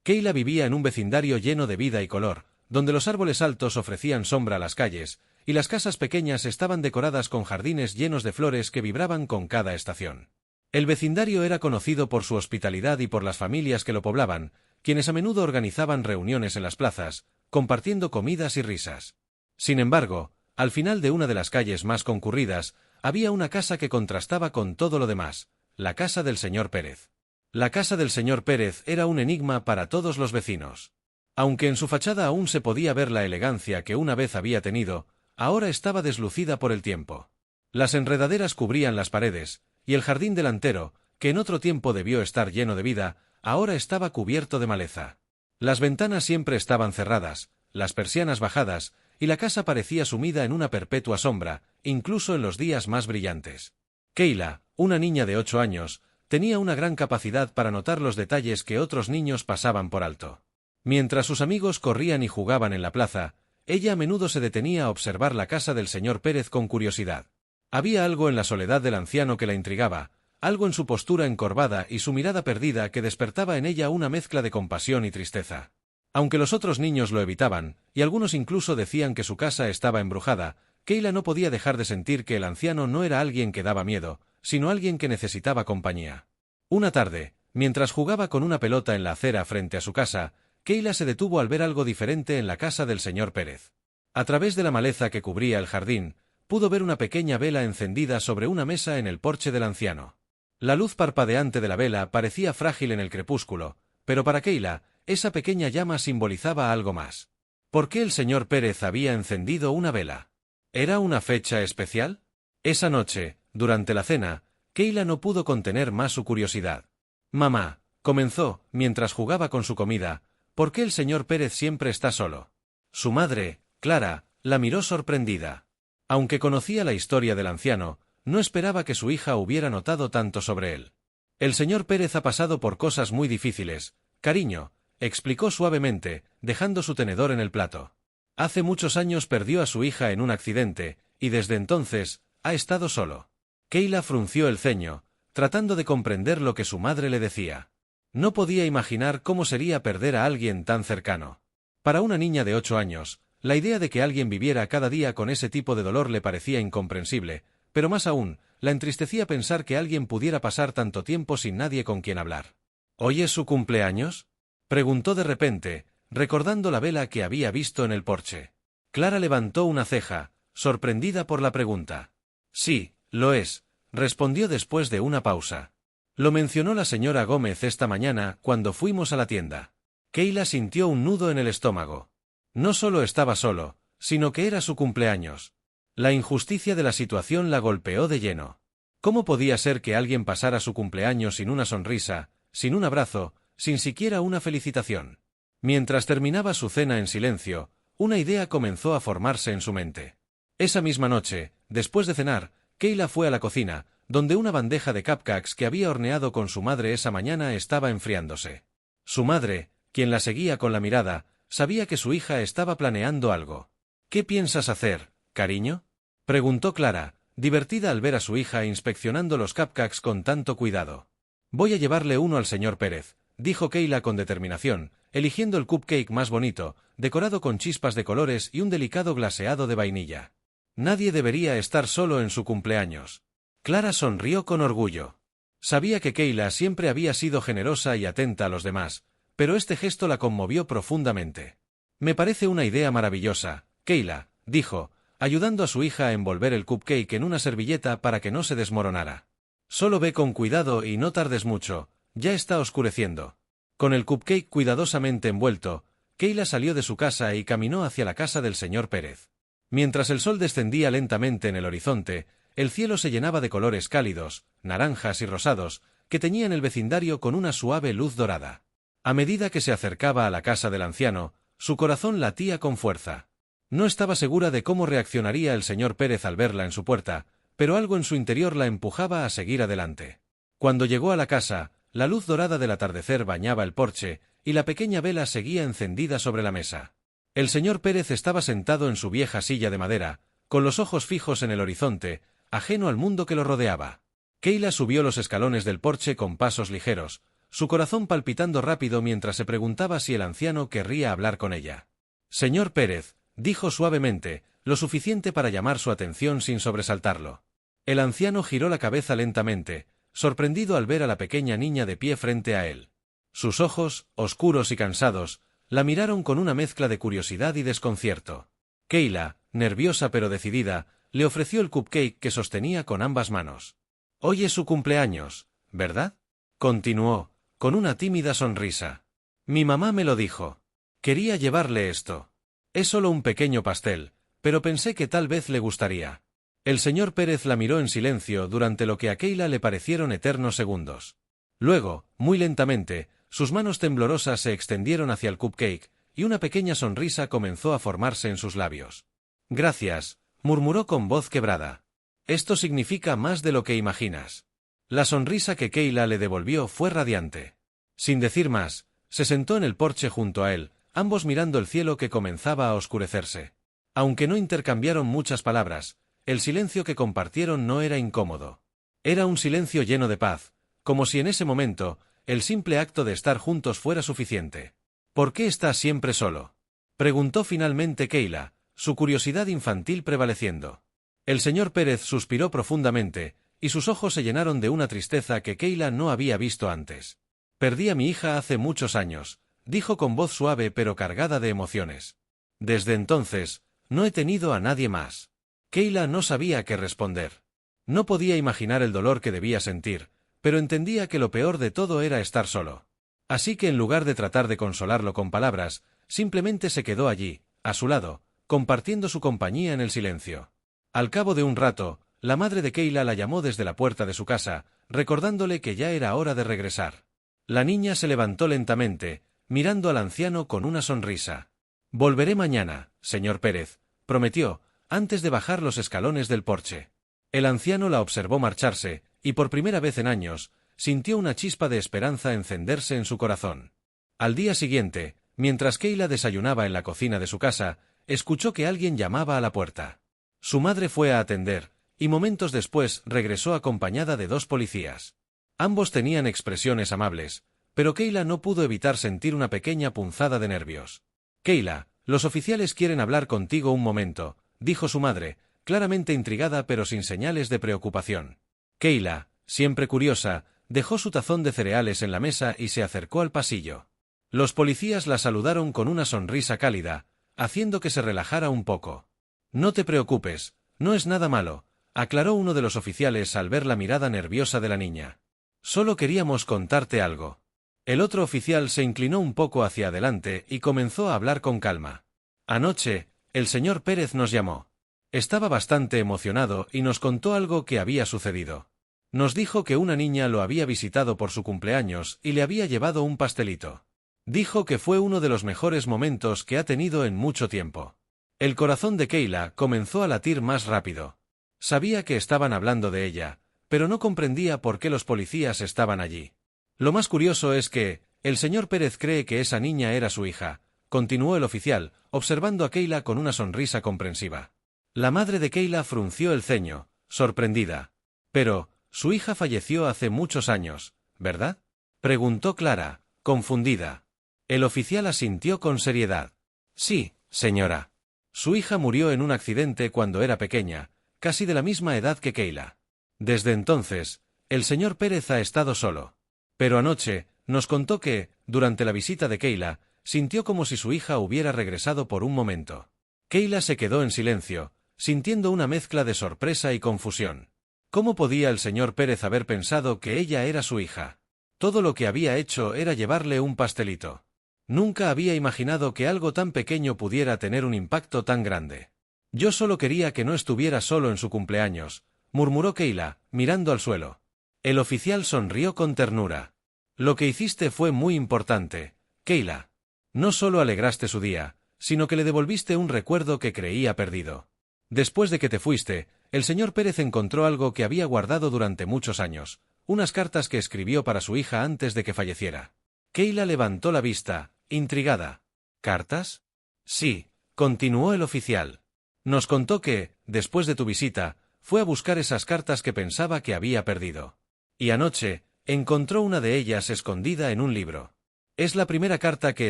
Keila vivía en un vecindario lleno de vida y color, donde los árboles altos ofrecían sombra a las calles, y las casas pequeñas estaban decoradas con jardines llenos de flores que vibraban con cada estación. El vecindario era conocido por su hospitalidad y por las familias que lo poblaban, quienes a menudo organizaban reuniones en las plazas, compartiendo comidas y risas. Sin embargo, al final de una de las calles más concurridas, había una casa que contrastaba con todo lo demás, la casa del señor Pérez. La casa del señor Pérez era un enigma para todos los vecinos. Aunque en su fachada aún se podía ver la elegancia que una vez había tenido, ahora estaba deslucida por el tiempo. Las enredaderas cubrían las paredes, y el jardín delantero, que en otro tiempo debió estar lleno de vida, ahora estaba cubierto de maleza. Las ventanas siempre estaban cerradas, las persianas bajadas, y la casa parecía sumida en una perpetua sombra, incluso en los días más brillantes. Keila, una niña de 8 años, tenía una gran capacidad para notar los detalles que otros niños pasaban por alto. Mientras sus amigos corrían y jugaban en la plaza, ella a menudo se detenía a observar la casa del señor Pérez con curiosidad. Había algo en la soledad del anciano que la intrigaba, algo en su postura encorvada y su mirada perdida que despertaba en ella una mezcla de compasión y tristeza. Aunque los otros niños lo evitaban, y algunos incluso decían que su casa estaba embrujada, Keila no podía dejar de sentir que el anciano no era alguien que daba miedo, sino alguien que necesitaba compañía. Una tarde, mientras jugaba con una pelota en la acera frente a su casa, Keila se detuvo al ver algo diferente en la casa del señor Pérez. A través de la maleza que cubría el jardín, pudo ver una pequeña vela encendida sobre una mesa en el porche del anciano. La luz parpadeante de la vela parecía frágil en el crepúsculo, pero para Keila, esa pequeña llama simbolizaba algo más. ¿Por qué el señor Pérez había encendido una vela? ¿Era una fecha especial? Esa noche, durante la cena, Keila no pudo contener más su curiosidad. «Mamá», comenzó, mientras jugaba con su comida, «¿por qué el señor Pérez siempre está solo?» Su madre, Clara, la miró sorprendida. Aunque conocía la historia del anciano, no esperaba que su hija hubiera notado tanto sobre él. «El señor Pérez ha pasado por cosas muy difíciles, cariño», explicó suavemente, dejando su tenedor en el plato. «Hace muchos años perdió a su hija en un accidente, y desde entonces, ha estado solo». Keila frunció el ceño, tratando de comprender lo que su madre le decía. No podía imaginar cómo sería perder a alguien tan cercano. Para una niña de 8 años, la idea de que alguien viviera cada día con ese tipo de dolor le parecía incomprensible, pero más aún, la entristecía pensar que alguien pudiera pasar tanto tiempo sin nadie con quien hablar. «¿Hoy es su cumpleaños?», preguntó de repente, recordando la vela que había visto en el porche. Clara levantó una ceja, sorprendida por la pregunta. «Sí, lo es», respondió después de una pausa. «Lo mencionó la señora Gómez esta mañana cuando fuimos a la tienda». Keila sintió un nudo en el estómago. No solo estaba solo, sino que era su cumpleaños. La injusticia de la situación la golpeó de lleno. ¿Cómo podía ser que alguien pasara su cumpleaños sin una sonrisa, sin un abrazo, sin siquiera una felicitación? Mientras terminaba su cena en silencio, una idea comenzó a formarse en su mente. Esa misma noche, después de cenar, Keila fue a la cocina, donde una bandeja de cupcakes que había horneado con su madre esa mañana estaba enfriándose. Su madre, quien la seguía con la mirada, sabía que su hija estaba planeando algo. «¿Qué piensas hacer, cariño?», preguntó Clara, divertida al ver a su hija inspeccionando los cupcakes con tanto cuidado. «Voy a llevarle uno al señor Pérez», dijo Keila con determinación, eligiendo el cupcake más bonito, decorado con chispas de colores y un delicado glaseado de vainilla. Nadie debería estar solo en su cumpleaños. Clara sonrió con orgullo. Sabía que Keila siempre había sido generosa y atenta a los demás, pero este gesto la conmovió profundamente. «Me parece una idea maravillosa, Keila», dijo, ayudando a su hija a envolver el cupcake en una servilleta para que no se desmoronara. «Solo ve con cuidado y no tardes mucho, ya está oscureciendo». Con el cupcake cuidadosamente envuelto, Keila salió de su casa y caminó hacia la casa del señor Pérez. Mientras el sol descendía lentamente en el horizonte, el cielo se llenaba de colores cálidos, naranjas y rosados, que teñían el vecindario con una suave luz dorada. A medida que se acercaba a la casa del anciano, su corazón latía con fuerza. No estaba segura de cómo reaccionaría el señor Pérez al verla en su puerta, pero algo en su interior la empujaba a seguir adelante. Cuando llegó a la casa, la luz dorada del atardecer bañaba el porche, y la pequeña vela seguía encendida sobre la mesa. El señor Pérez estaba sentado en su vieja silla de madera, con los ojos fijos en el horizonte, ajeno al mundo que lo rodeaba. Keila subió los escalones del porche con pasos ligeros, su corazón palpitando rápido mientras se preguntaba si el anciano querría hablar con ella. Señor Pérez, dijo suavemente, lo suficiente para llamar su atención sin sobresaltarlo. El anciano giró la cabeza lentamente, sorprendido al ver a la pequeña niña de pie frente a él. Sus ojos, oscuros y cansados, la miraron con una mezcla de curiosidad y desconcierto. Kayla, nerviosa pero decidida, le ofreció el cupcake que sostenía con ambas manos. «Hoy es su cumpleaños, ¿verdad?», continuó, con una tímida sonrisa. «Mi mamá me lo dijo. Quería llevarle esto. Es solo un pequeño pastel, pero pensé que tal vez le gustaría». El señor Pérez la miró en silencio durante lo que a Kayla le parecieron eternos segundos. Luego, muy lentamente, sus manos temblorosas se extendieron hacia el cupcake, y una pequeña sonrisa comenzó a formarse en sus labios. «Gracias», murmuró con voz quebrada. «Esto significa más de lo que imaginas». La sonrisa que Kayla le devolvió fue radiante. Sin decir más, se sentó en el porche junto a él, ambos mirando el cielo que comenzaba a oscurecerse. Aunque no intercambiaron muchas palabras, el silencio que compartieron no era incómodo. Era un silencio lleno de paz, como si en ese momento, el simple acto de estar juntos fuera suficiente. «¿Por qué estás siempre solo?», preguntó finalmente Kayla, su curiosidad infantil prevaleciendo. El señor Pérez suspiró profundamente, y sus ojos se llenaron de una tristeza que Kayla no había visto antes. «Perdí a mi hija hace muchos años», dijo con voz suave pero cargada de emociones. «Desde entonces, no he tenido a nadie más». Kayla no sabía qué responder. No podía imaginar el dolor que debía sentir, pero entendía que lo peor de todo era estar solo. Así que en lugar de tratar de consolarlo con palabras, simplemente se quedó allí, a su lado, compartiendo su compañía en el silencio. Al cabo de un rato, la madre de Kayla la llamó desde la puerta de su casa, recordándole que ya era hora de regresar. La niña se levantó lentamente, mirando al anciano con una sonrisa. «Volveré mañana, señor Pérez», prometió, antes de bajar los escalones del porche. El anciano la observó marcharse, y por primera vez en años, sintió una chispa de esperanza encenderse en su corazón. Al día siguiente, mientras Kayla desayunaba en la cocina de su casa, escuchó que alguien llamaba a la puerta. Su madre fue a atender, y momentos después regresó acompañada de 2 policías. Ambos tenían expresiones amables, pero Kayla no pudo evitar sentir una pequeña punzada de nervios. «Kayla, los oficiales quieren hablar contigo un momento», dijo su madre, claramente intrigada pero sin señales de preocupación. Kayla, siempre curiosa, dejó su tazón de cereales en la mesa y se acercó al pasillo. Los policías la saludaron con una sonrisa cálida, haciendo que se relajara un poco. «No te preocupes, no es nada malo», aclaró uno de los oficiales al ver la mirada nerviosa de la niña. «Solo queríamos contarte algo». El otro oficial se inclinó un poco hacia adelante y comenzó a hablar con calma. «Anoche, el señor Pérez nos llamó. Estaba bastante emocionado y nos contó algo que había sucedido. Nos dijo que una niña lo había visitado por su cumpleaños y le había llevado un pastelito. Dijo que fue uno de los mejores momentos que ha tenido en mucho tiempo». El corazón de Kayla comenzó a latir más rápido. Sabía que estaban hablando de ella, pero no comprendía por qué los policías estaban allí. «Lo más curioso es que, el señor Pérez cree que esa niña era su hija», continuó el oficial, observando a Kayla con una sonrisa comprensiva. La madre de Kayla frunció el ceño, sorprendida. «Pero, su hija falleció hace muchos años, ¿verdad?», preguntó Clara, confundida. El oficial asintió con seriedad. «Sí, señora. Su hija murió en un accidente cuando era pequeña, casi de la misma edad que Kayla. Desde entonces, el señor Pérez ha estado solo. Pero anoche, nos contó que, durante la visita de Kayla, sintió como si su hija hubiera regresado por un momento». Kayla se quedó en silencio, sintiendo una mezcla de sorpresa y confusión. ¿Cómo podía el señor Pérez haber pensado que ella era su hija? Todo lo que había hecho era llevarle un pastelito. Nunca había imaginado que algo tan pequeño pudiera tener un impacto tan grande. «Yo solo quería que no estuviera solo en su cumpleaños», murmuró Kayla, mirando al suelo. El oficial sonrió con ternura. «Lo que hiciste fue muy importante, Kayla. No solo alegraste su día, sino que le devolviste un recuerdo que creía perdido. Después de que te fuiste, el señor Pérez encontró algo que había guardado durante muchos años, unas cartas que escribió para su hija antes de que falleciera». Kayla levantó la vista, intrigada. «¿Cartas?». «Sí», continuó el oficial. «Nos contó que, después de tu visita, fue a buscar esas cartas que pensaba que había perdido. Y anoche, Encontró una de ellas escondida en un libro. Es la primera carta que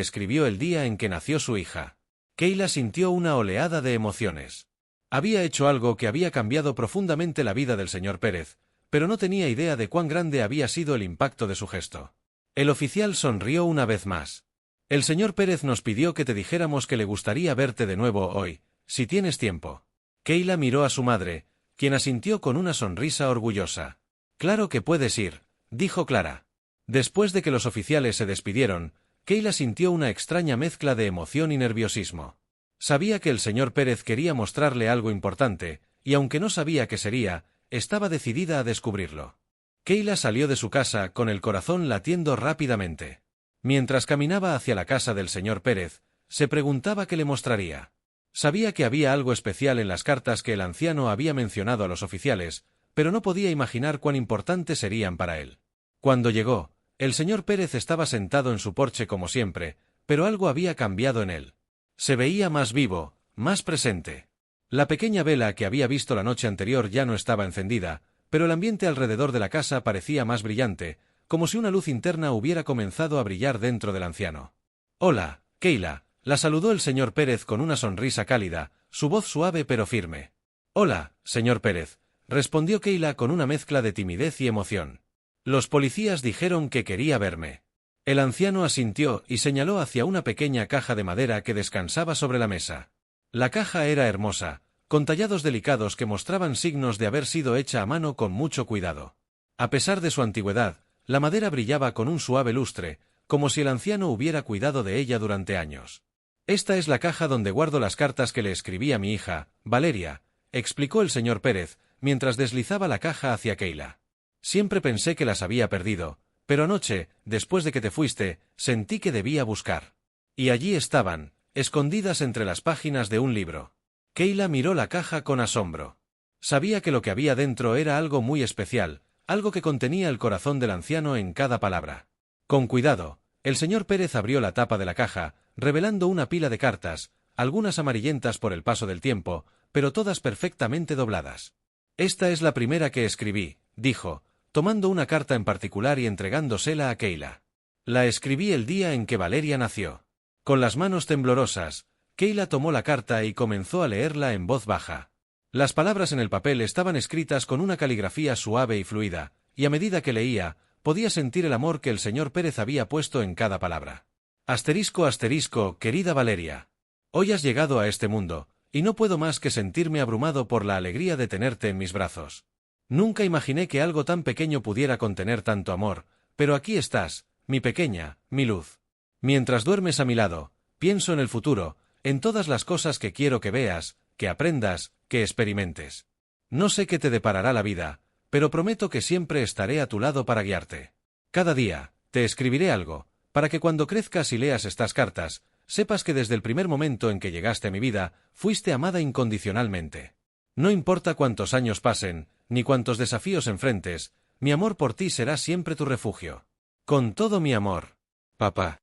escribió el día en que nació su hija. Kayla sintió una oleada de emociones. Había hecho algo que había cambiado profundamente la vida del señor Pérez, pero no tenía idea de cuán grande había sido el impacto de su gesto. El oficial sonrió una vez más. El señor Pérez nos pidió que te dijéramos que le gustaría verte de nuevo hoy, si tienes tiempo. Kayla miró a su madre, quien asintió con una sonrisa orgullosa. Claro que puedes ir, dijo Clara. Después de que los oficiales se despidieron, Kayla sintió una extraña mezcla de emoción y nerviosismo. Sabía que el señor Pérez quería mostrarle algo importante, y aunque no sabía qué sería, estaba decidida a descubrirlo. Kayla salió de su casa con el corazón latiendo rápidamente. Mientras caminaba hacia la casa del señor Pérez, se preguntaba qué le mostraría. Sabía que había algo especial en las cartas que el anciano había mencionado a los oficiales, pero no podía imaginar cuán importantes serían para él. Cuando llegó, el señor Pérez estaba sentado en su porche como siempre, pero algo había cambiado en él. Se veía más vivo, más presente. La pequeña vela que había visto la noche anterior ya no estaba encendida, pero el ambiente alrededor de la casa parecía más brillante, como si una luz interna hubiera comenzado a brillar dentro del anciano. «Hola, Kayla», la saludó el señor Pérez con una sonrisa cálida, su voz suave pero firme. «Hola, señor Pérez», respondió Kayla con una mezcla de timidez y emoción. «Los policías dijeron que quería verme». El anciano asintió y señaló hacia una pequeña caja de madera que descansaba sobre la mesa. La caja era hermosa, con tallados delicados que mostraban signos de haber sido hecha a mano con mucho cuidado. A pesar de su antigüedad, la madera brillaba con un suave lustre, como si el anciano hubiera cuidado de ella durante años. «Esta es la caja donde guardo las cartas que le escribí a mi hija, Valeria», explicó el señor Pérez, mientras deslizaba la caja hacia Kayla. «Siempre pensé que las había perdido, pero anoche, después de que te fuiste, sentí que debía buscar. Y allí estaban, escondidas entre las páginas de un libro». Kayla miró la caja con asombro. Sabía que lo que había dentro era algo muy especial, algo que contenía el corazón del anciano en cada palabra. Con cuidado, el señor Pérez abrió la tapa de la caja, revelando una pila de cartas, algunas amarillentas por el paso del tiempo, pero todas perfectamente dobladas. «Esta es la primera que escribí», dijo, tomando una carta en particular y entregándosela a Kayla. «La escribí el día en que Valeria nació». Con las manos temblorosas, Kayla tomó la carta y comenzó a leerla en voz baja. Las palabras en el papel estaban escritas con una caligrafía suave y fluida, y a medida que leía, podía sentir el amor que el señor Pérez había puesto en cada palabra. «Asterisco asterisco, querida Valeria. Hoy has llegado a este mundo, y no puedo más que sentirme abrumado por la alegría de tenerte en mis brazos. Nunca imaginé que algo tan pequeño pudiera contener tanto amor, pero aquí estás, mi pequeña, mi luz. Mientras duermes a mi lado, pienso en el futuro, en todas las cosas que quiero que veas, que aprendas, que experimentes. No sé qué te deparará la vida, pero prometo que siempre estaré a tu lado para guiarte. Cada día, te escribiré algo, para que cuando crezcas y leas estas cartas, sepas que desde el primer momento en que llegaste a mi vida, fuiste amada incondicionalmente. No importa cuántos años pasen, ni cuántos desafíos enfrentes, mi amor por ti será siempre tu refugio. Con todo mi amor. Papá».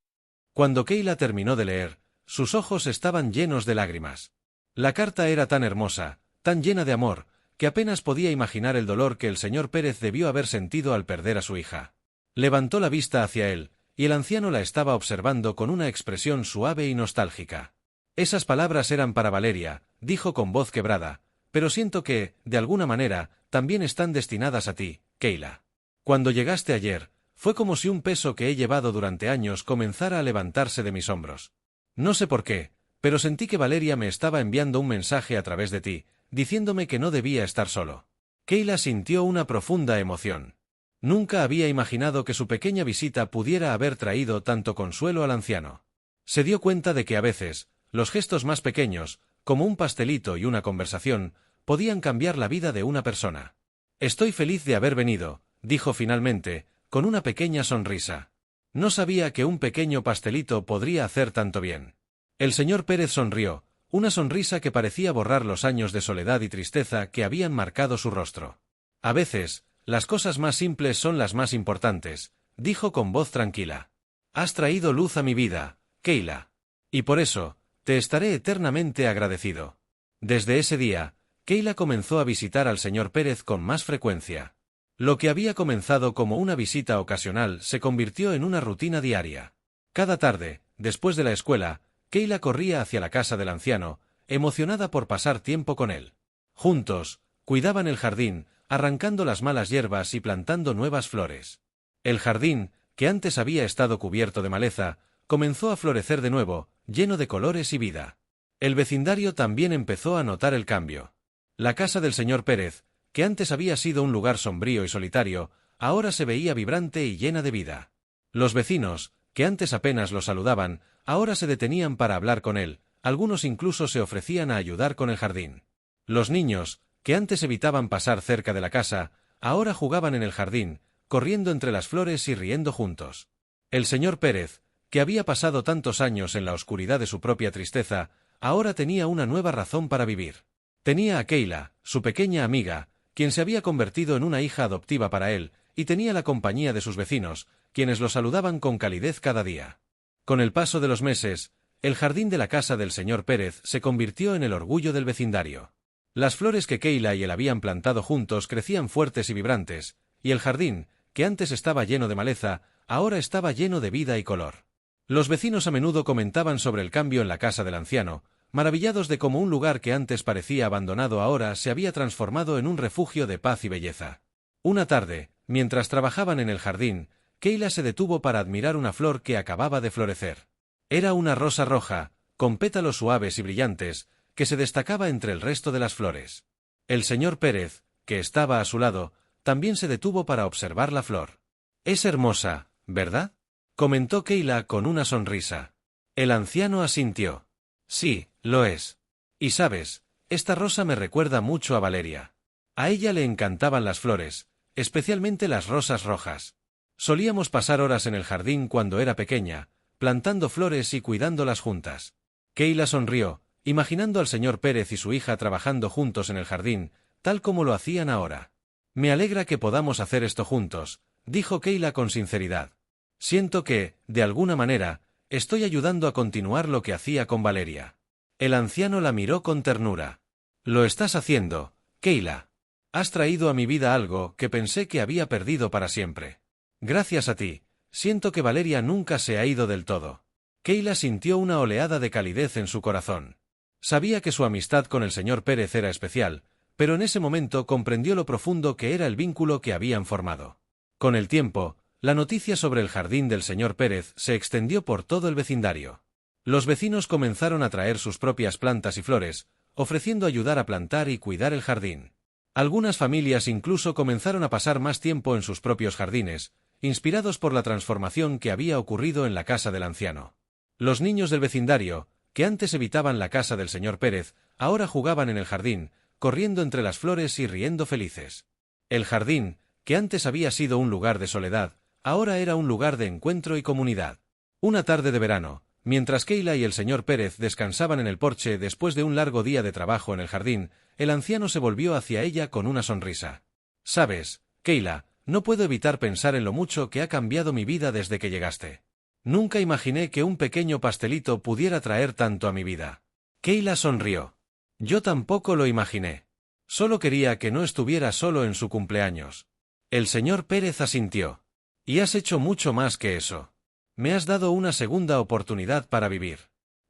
Cuando Kayla terminó de leer, sus ojos estaban llenos de lágrimas. La carta era tan hermosa, tan llena de amor, que apenas podía imaginar el dolor que el señor Pérez debió haber sentido al perder a su hija. Levantó la vista hacia él, y el anciano la estaba observando con una expresión suave y nostálgica. «Esas palabras eran para Valeria», dijo con voz quebrada, «pero siento que, de alguna manera, también están destinadas a ti, Kayla. Cuando llegaste ayer, fue como si un peso que he llevado durante años comenzara a levantarse de mis hombros. No sé por qué, pero sentí que Valeria me estaba enviando un mensaje a través de ti, diciéndome que no debía estar solo». Kayla sintió una profunda emoción. Nunca había imaginado que su pequeña visita pudiera haber traído tanto consuelo al anciano. Se dio cuenta de que a veces, los gestos más pequeños, como un pastelito y una conversación, podían cambiar la vida de una persona. «Estoy feliz de haber venido», dijo finalmente, con una pequeña sonrisa. No sabía que un pequeño pastelito podría hacer tanto bien. El señor Pérez sonrió, una sonrisa que parecía borrar los años de soledad y tristeza que habían marcado su rostro. «A veces, las cosas más simples son las más importantes», dijo con voz tranquila. «Has traído luz a mi vida, Kayla. Y por eso, te estaré eternamente agradecido». Desde ese día, Kayla comenzó a visitar al señor Pérez con más frecuencia. Lo que había comenzado como una visita ocasional se convirtió en una rutina diaria. Cada tarde, después de la escuela, Kayla corría hacia la casa del anciano, emocionada por pasar tiempo con él. Juntos, cuidaban el jardín, arrancando las malas hierbas y plantando nuevas flores. El jardín, que antes había estado cubierto de maleza, comenzó a florecer de nuevo, lleno de colores y vida. El vecindario también empezó a notar el cambio. La casa del señor Pérez, que antes había sido un lugar sombrío y solitario, ahora se veía vibrante y llena de vida. Los vecinos, que antes apenas lo saludaban, ahora se detenían para hablar con él, algunos incluso se ofrecían a ayudar con el jardín. Los niños, que antes evitaban pasar cerca de la casa, ahora jugaban en el jardín, corriendo entre las flores y riendo juntos. El señor Pérez, que había pasado tantos años en la oscuridad de su propia tristeza, ahora tenía una nueva razón para vivir. Tenía a Kayla, su pequeña amiga, quien se había convertido en una hija adoptiva para él, y tenía la compañía de sus vecinos, quienes lo saludaban con calidez cada día. Con el paso de los meses, el jardín de la casa del señor Pérez se convirtió en el orgullo del vecindario. Las flores que Kayla y él habían plantado juntos crecían fuertes y vibrantes, y el jardín, que antes estaba lleno de maleza, ahora estaba lleno de vida y color. Los vecinos a menudo comentaban sobre el cambio en la casa del anciano, maravillados de cómo un lugar que antes parecía abandonado ahora se había transformado en un refugio de paz y belleza. Una tarde, mientras trabajaban en el jardín, Kayla se detuvo para admirar una flor que acababa de florecer. Era una rosa roja, con pétalos suaves y brillantes, que se destacaba entre el resto de las flores. El señor Pérez, que estaba a su lado, también se detuvo para observar la flor. «Es hermosa, ¿verdad?», comentó Kayla con una sonrisa. El anciano asintió. «Sí, lo es. Y sabes, esta rosa me recuerda mucho a Valeria. A ella le encantaban las flores, especialmente las rosas rojas. Solíamos pasar horas en el jardín cuando era pequeña, plantando flores y cuidándolas juntas». Kayla sonrió, imaginando al señor Pérez y su hija trabajando juntos en el jardín, tal como lo hacían ahora. «Me alegra que podamos hacer esto juntos», dijo Kayla con sinceridad. «Siento que, de alguna manera, estoy ayudando a continuar lo que hacía con Valeria». El anciano la miró con ternura. «Lo estás haciendo, Kayla. Has traído a mi vida algo que pensé que había perdido para siempre. Gracias a ti, siento que Valeria nunca se ha ido del todo». Kayla sintió una oleada de calidez en su corazón. Sabía que su amistad con el señor Pérez era especial, pero en ese momento comprendió lo profundo que era el vínculo que habían formado. Con el tiempo, la noticia sobre el jardín del señor Pérez se extendió por todo el vecindario. Los vecinos comenzaron a traer sus propias plantas y flores, ofreciendo ayudar a plantar y cuidar el jardín. Algunas familias incluso comenzaron a pasar más tiempo en sus propios jardines, inspirados por la transformación que había ocurrido en la casa del anciano. Los niños del vecindario, que antes evitaban la casa del señor Pérez, ahora jugaban en el jardín, corriendo entre las flores y riendo felices. El jardín, que antes había sido un lugar de soledad, ahora era un lugar de encuentro y comunidad. Una tarde de verano, mientras Kayla y el señor Pérez descansaban en el porche después de un largo día de trabajo en el jardín, el anciano se volvió hacia ella con una sonrisa. «Sabes, Kayla, no puedo evitar pensar en lo mucho que ha cambiado mi vida desde que llegaste. Nunca imaginé que un pequeño pastelito pudiera traer tanto a mi vida». Kayla sonrió. «Yo tampoco lo imaginé. Solo quería que no estuviera solo en su cumpleaños». El señor Pérez asintió. «Y has hecho mucho más que eso. Me has dado una segunda oportunidad para vivir.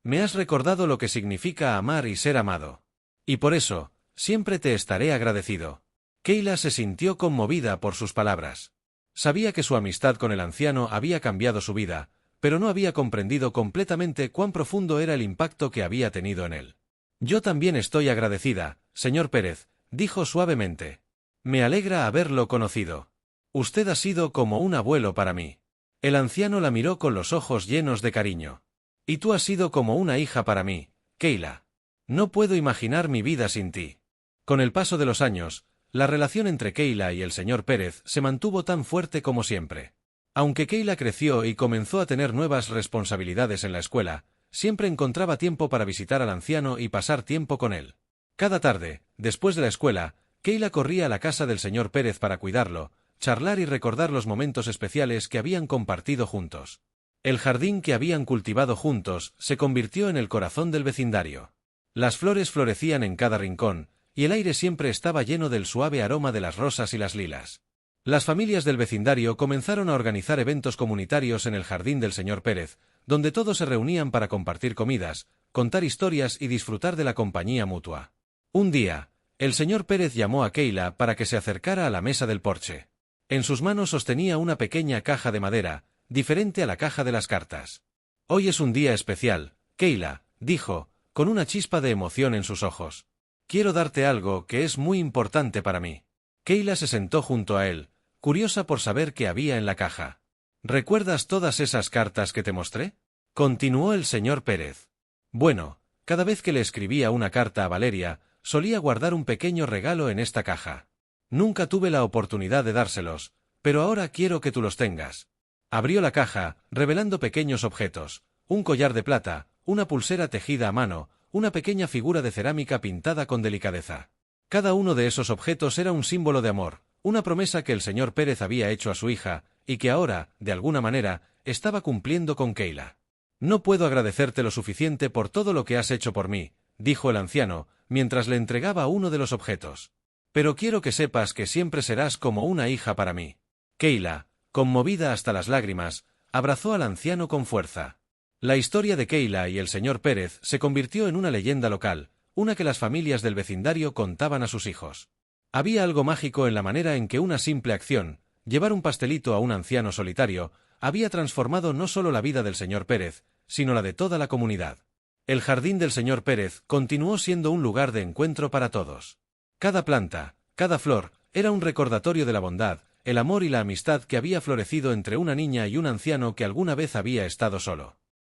Me has recordado lo que significa amar y ser amado. Y por eso, siempre te estaré agradecido». Kayla se sintió conmovida por sus palabras. Sabía que su amistad con el anciano había cambiado su vida, pero no había comprendido completamente cuán profundo era el impacto que había tenido en él. «Yo también estoy agradecida, señor Pérez», dijo suavemente. «Me alegra haberlo conocido. Usted ha sido como un abuelo para mí». El anciano la miró con los ojos llenos de cariño. «Y tú has sido como una hija para mí, Kayla. No puedo imaginar mi vida sin ti». Con el paso de los años, la relación entre Kayla y el señor Pérez se mantuvo tan fuerte como siempre. Aunque Kayla creció y comenzó a tener nuevas responsabilidades en la escuela, siempre encontraba tiempo para visitar al anciano y pasar tiempo con él. Cada tarde, después de la escuela, Kayla corría a la casa del señor Pérez para cuidarlo, charlar y recordar los momentos especiales que habían compartido juntos. El jardín que habían cultivado juntos se convirtió en el corazón del vecindario. Las flores florecían en cada rincón, y el aire siempre estaba lleno del suave aroma de las rosas y las lilas. Las familias del vecindario comenzaron a organizar eventos comunitarios en el jardín del señor Pérez, donde todos se reunían para compartir comidas, contar historias y disfrutar de la compañía mutua. Un día, el señor Pérez llamó a Keila para que se acercara a la mesa del porche. En sus manos sostenía una pequeña caja de madera, diferente a la caja de las cartas. «Hoy es un día especial, Keila», dijo, con una chispa de emoción en sus ojos. «Quiero darte algo que es muy importante para mí». Keila se sentó junto a él, curiosa por saber qué había en la caja. «¿Recuerdas todas esas cartas que te mostré?», continuó el señor Pérez. «Bueno, cada vez que le escribía una carta a Valeria, solía guardar un pequeño regalo en esta caja. Nunca tuve la oportunidad de dárselos, pero ahora quiero que tú los tengas». Abrió la caja, revelando pequeños objetos: un collar de plata, una pulsera tejida a mano, una pequeña figura de cerámica pintada con delicadeza. Cada uno de esos objetos era un símbolo de amor, una promesa que el señor Pérez había hecho a su hija, y que ahora, de alguna manera, estaba cumpliendo con Keila. «No puedo agradecerte lo suficiente por todo lo que has hecho por mí», dijo el anciano, mientras le entregaba uno de los objetos. «Pero quiero que sepas que siempre serás como una hija para mí». Keila, conmovida hasta las lágrimas, abrazó al anciano con fuerza. La historia de Keila y el señor Pérez se convirtió en una leyenda local, una que las familias del vecindario contaban a sus hijos. Había algo mágico en la manera en que una simple acción, llevar un pastelito a un anciano solitario, había transformado no solo la vida del señor Pérez, sino la de toda la comunidad. El jardín del señor Pérez continuó siendo un lugar de encuentro para todos. Cada planta, cada flor, era un recordatorio de la bondad, el amor y la amistad que había florecido entre una niña y un anciano que alguna vez había estado solo.